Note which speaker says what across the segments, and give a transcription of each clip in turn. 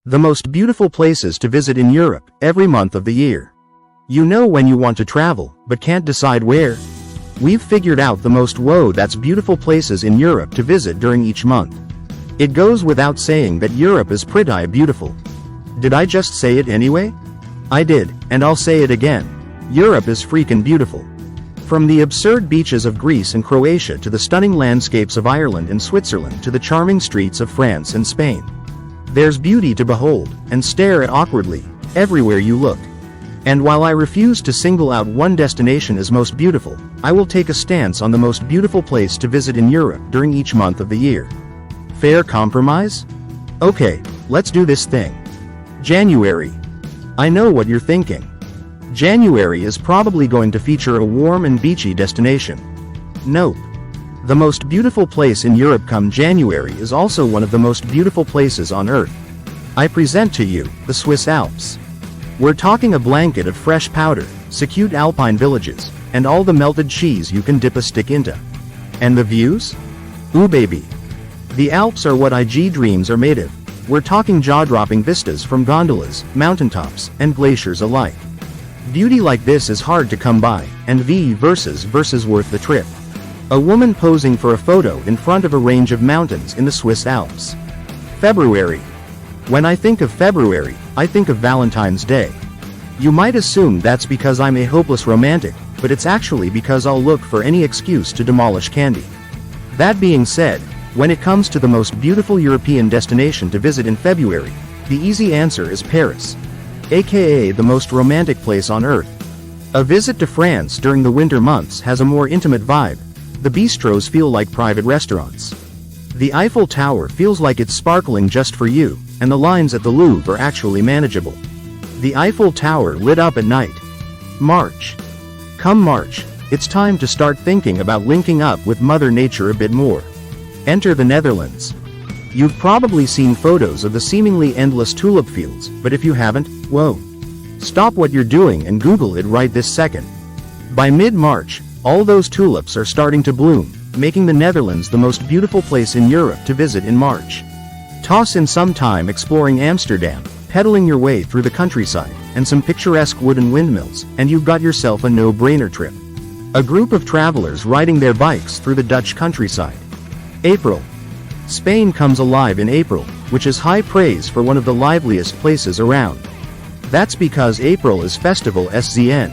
Speaker 1: The most beautiful places to visit in Europe, every month of the year. You know when you want to travel, but can't decide where? We've figured out the most that's beautiful places in Europe to visit during each month. It goes without saying that Europe is pretty beautiful. Did I just say it anyway? I did, and I'll say it again. Europe is freaking beautiful. From the absurd beaches of Greece and Croatia to the stunning landscapes of Ireland and Switzerland to the charming streets of France and Spain. There's beauty to behold, and stare at awkwardly, everywhere you look. And while I refuse to single out one destination as most beautiful, I will take a stance on the most beautiful place to visit in Europe during each month of the year. Fair compromise? Okay, let's do this thing. January. I know what you're thinking. January is probably going to feature a warm and beachy destination. Nope. The most beautiful place in Europe come January is also one of the most beautiful places on Earth. I present to you, the Swiss Alps. We're talking a blanket of fresh powder, secute alpine villages, and all the melted cheese you can dip a stick into. And the views? Ooh baby. The Alps are what IG dreams are made of. We're talking jaw-dropping vistas from gondolas, mountaintops, and glaciers alike. Beauty like this is hard to come by, and versus worth the trip. A woman posing for a photo in front of a range of mountains in the Swiss Alps. February. When I think of February, I think of Valentine's Day. You might assume that's because I'm a hopeless romantic, but it's actually because I'll look for any excuse to demolish candy. That being said, when it comes to the most beautiful European destination to visit in February, the easy answer is Paris. AKA the most romantic place on Earth. A visit to France during the winter months has a more intimate vibe. The bistros feel like private restaurants. The Eiffel Tower feels like it's sparkling just for you, and the lines at the Louvre are actually manageable. The Eiffel Tower lit up at night. March. Come March, it's time to start thinking about linking up with Mother Nature a bit more. Enter the Netherlands. You've probably seen photos of the seemingly endless tulip fields, but if you haven't, whoa. Stop what you're doing and Google it right this second. By mid-March, all those tulips are starting to bloom, making the Netherlands the most beautiful place in Europe to visit in March. Toss in some time exploring Amsterdam, pedaling your way through the countryside, and some picturesque wooden windmills, and you've got yourself a no-brainer trip. A group of travelers riding their bikes through the Dutch countryside. April. Spain comes alive in April, which is high praise for one of the liveliest places around. That's because April is Festival SZN.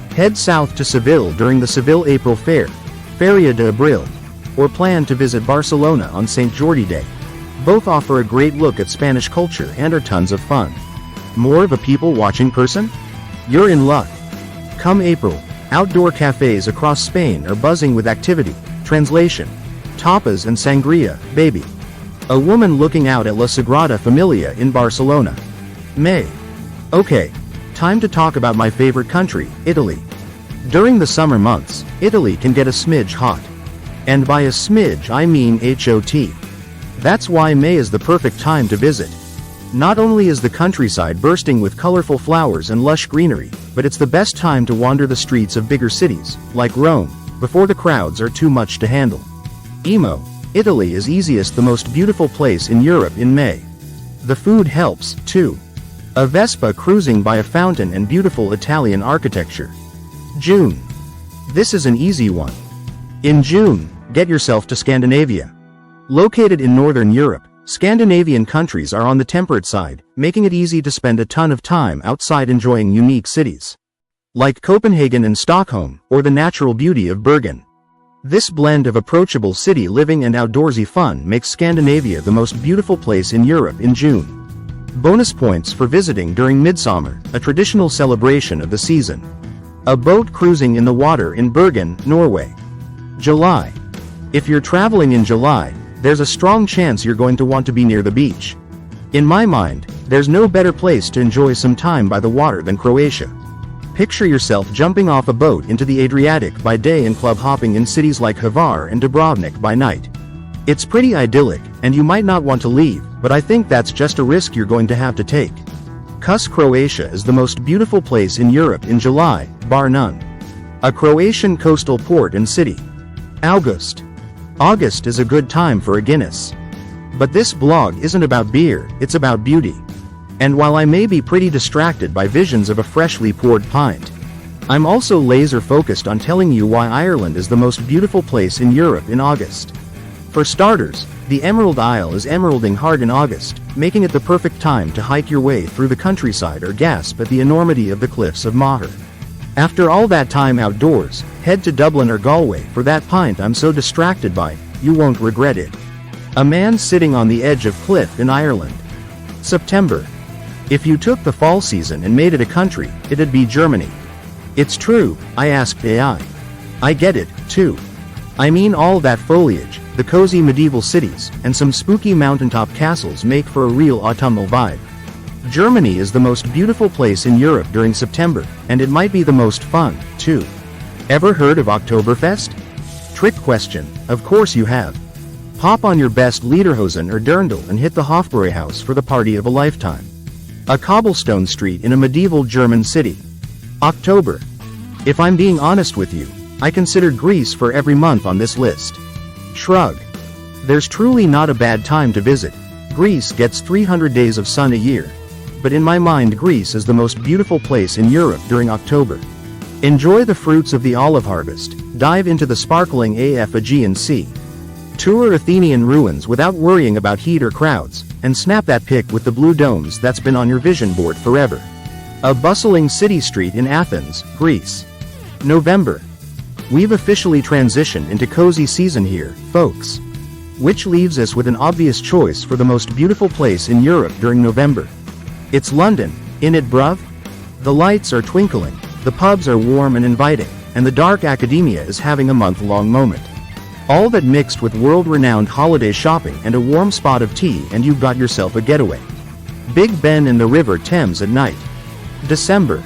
Speaker 1: Head south to Seville during the Seville April Fair, Feria de Abril, or plan to visit Barcelona on St. Jordi Day. Both offer a great look at Spanish culture and are tons of fun. More of a people-watching person? You're in luck. Come April, outdoor cafes across Spain are buzzing with activity, translation, tapas and sangria, baby. A woman looking out at La Sagrada Familia in Barcelona. May. Okay. Time to talk about my favorite country, Italy. During the summer months, Italy can get a smidge hot. And by a smidge I mean HOT. That's why May is the perfect time to visit. Not only is the countryside bursting with colorful flowers and lush greenery, but it's the best time to wander the streets of bigger cities, like Rome, before the crowds are too much to handle. Imo. Italy is easiest the most beautiful place in Europe in May. The food helps, too. A Vespa cruising by a fountain and beautiful Italian architecture. June. This is an easy one. In June, get yourself to Scandinavia. Located in Northern Europe, Scandinavian countries are on the temperate side, making it easy to spend a ton of time outside enjoying unique cities. Like Copenhagen and Stockholm, or the natural beauty of Bergen. This blend of approachable city living and outdoorsy fun makes Scandinavia the most beautiful place in Europe in June. Bonus points for visiting during Midsummer, a traditional celebration of the season. A boat cruising in the water in Bergen, Norway. July. If you're traveling in July, there's a strong chance you're going to want to be near the beach. In my mind, there's no better place to enjoy some time by the water than Croatia. Picture yourself jumping off a boat into the Adriatic by day and club hopping in cities like Hvar and Dubrovnik by night. It's pretty idyllic, and you might not want to leave, but I think that's just a risk you're going to have to take. Croatia is the most beautiful place in Europe in July, bar none. A Croatian coastal port and city. August. August is a good time for a Guinness. But this blog isn't about beer, it's about beauty. And while I may be pretty distracted by visions of a freshly poured pint, I'm also laser focused on telling you why Ireland is the most beautiful place in Europe in August. For starters, the Emerald Isle is emeralding hard in August, making it the perfect time to hike your way through the countryside or gasp at the enormity of the cliffs of Moher. After all that time outdoors, head to Dublin or Galway for that pint I'm so distracted by, you won't regret it. A man sitting on the edge of cliff in Ireland. September. If you took the fall season and made it a country, it'd be Germany. It's true, I asked AI. I get it, too. I mean, all that foliage, the cozy medieval cities, and some spooky mountaintop castles make for a real autumnal vibe. Germany is the most beautiful place in Europe during September, and it might be the most fun, too. Ever heard of Oktoberfest? Trick question, of course you have. Pop on your best lederhosen or dirndl and hit the Hofbräuhaus for the party of a lifetime. A cobblestone street in a medieval German city. October. If I'm being honest with you, I considered Greece for every month on this list. Shrug. There's truly not a bad time to visit. Greece gets 300 days of sun a year. But in my mind, Greece is the most beautiful place in Europe during October. Enjoy the fruits of the olive harvest, dive into the sparkling AF Aegean Sea. Tour Athenian ruins without worrying about heat or crowds, and snap that pic with the blue domes that's been on your vision board forever. A bustling city street in Athens, Greece. November. We've officially transitioned into cozy season here, folks. Which leaves us with an obvious choice for the most beautiful place in Europe during November. It's London, innit bruv? The lights are twinkling, the pubs are warm and inviting, and the dark academia is having a month-long moment. All that mixed with world-renowned holiday shopping and a warm spot of tea, and you've got yourself a getaway. Big Ben and the River Thames at night. December.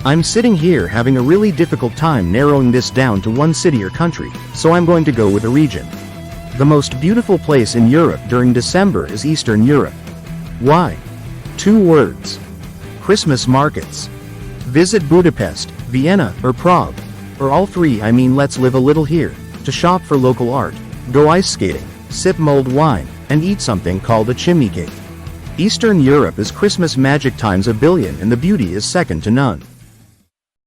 Speaker 1: I'm sitting here having a really difficult time narrowing this down to one city or country, so I'm going to go with a region. The most beautiful place in Europe during December is Eastern Europe. Why? 2 words. Christmas markets. Visit Budapest, Vienna, or Prague. Or all 3. I mean, let's live a little here. To shop for local art, go ice skating, sip mulled wine, and eat something called a chimney cake. Eastern Europe is Christmas magic times a billion, and the beauty is second to none.